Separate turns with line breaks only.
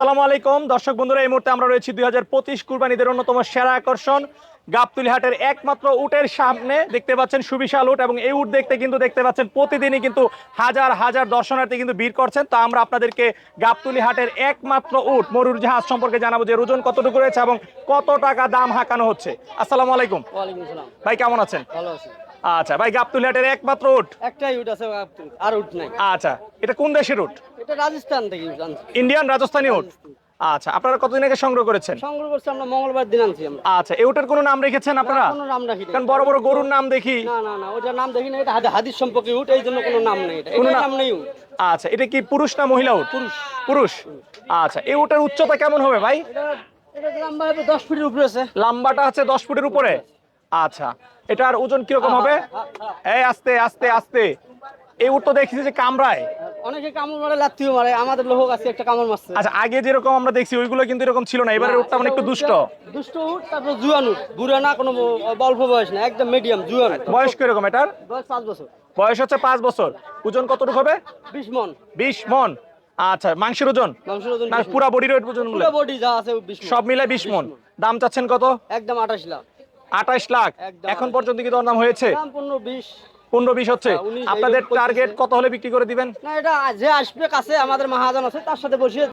আসসালামু আলাইকুম দর্শক বন্ধুরা, এই মুহূর্তে আমরা রয়েছি 2025 কুরবানিদের অন্যতম সেরা আকর্ষণ গাবতলী হাটের একমাত্র উটের সামনে। দেখতে পাচ্ছেন সুবিশাল উট, এবং এই উট দেখতে কিন্তু দেখতে পাচ্ছেন প্রতিদিনই কিন্তু হাজার হাজার দর্শনার্থী কিন্তু ভিড় করছেন। তো আমরা আপনাদেরকে গাবতলী হাটের একমাত্র উট মরুর জাহাজ সম্পর্কে জানাবো, যে ওজন কতটুকু রয়েছে এবং কত টাকা দাম হাঁকানো হচ্ছে। আসসালামু আলাইকুম।
ওয়ালাইকুম আসসালাম।
ভাই কেমন আছেন?
ভালো আছি।
আচ্ছা ভাই, গাবতলী হাটের একমাত্র উট?
একটাই উট আছে গাবতলী, আর উট নাই।
আচ্ছা, এটা কোন দেশের উট?
এটা রাজস্থান থেকে আনছি।
ইন্ডিয়ান রাজস্থানী উট। আচ্ছা, আপনারা কতদিন আগে সংগ্রহ করেছেন?
সংগ্রহ করছি আমরা মঙ্গলবার দিন আনছি আমরা।
আচ্ছা, এই উটের কোনো নাম রেখেছেন আপনারা?
কোনো নাম রাখি নাই।
কারণ বড় বড় গরুর নাম দেখি।
না না না, ওটার নাম দেখি না, এটা হাদিস সম্পর্কে উট, এই জন্য কোনো নাম নেই। এটা
কোনো
এটার
নাম-
নাম নেই উট।
আচ্ছা, এটা কি পুরুষ না মহিলা উট?
পুরুষ।
পুরুষ। আচ্ছা, এই উটের উচ্চতা কেমন হবে ভাই?
এটা এটা লম্বা হবে 10 ফিটের উপরে আছে।
লম্বাটা আছে 10 ফুটের উপরে। আচ্ছা, এটার ওজন কিরকম হবে? এই আস্তে আস্তে আস্তে। এই উট তো দেখছি যে কামড়ায়।
অনেকে কামড় মারে, লাথিও মারে, আমাদের লোক আছে একটা কামড় মারছে।
আচ্ছা, আগে যেরকম আমরা দেখছি ওইগুলো কিন্তু এরকম ছিল না, এবারের উটটা মানে একটু দুষ্ট।
দুষ্ট উট, তারপর জুয়ান উট, বুড়া না, কোনো অল্প বয়স না, একদম মিডিয়াম জুয়ান।
বয়স কিরকম এটার?
বয়স 5 বছর।
বয়স হচ্ছে 5 বছর। ওজন কতটুকু হবে?
20 মণ।
20 মণ। আচ্ছা, মাংসের ওজন
মাংসের ওজন
না
20 মণ।
পুরা বডির ওজন মিলে?
পুরো বডি যা আছে 20 মণ।
সব মিলে 20 মণ। দাম চাচ্ছেন কত?
একদম 28 লাখ।
28 লাখ।
একদম
এখন
28
পর্যন্ত কি দরদাম হয়েছে?
দাম 15-20।
15-20 হচ্ছে।
19
আপনাদের
এরকম
টার্গেট কত হলে বিক্রি করে দিবেন?
না, এটা যে আসবে কাছে আমাদের মহাজন আছে, তার সাথে বসিয়ে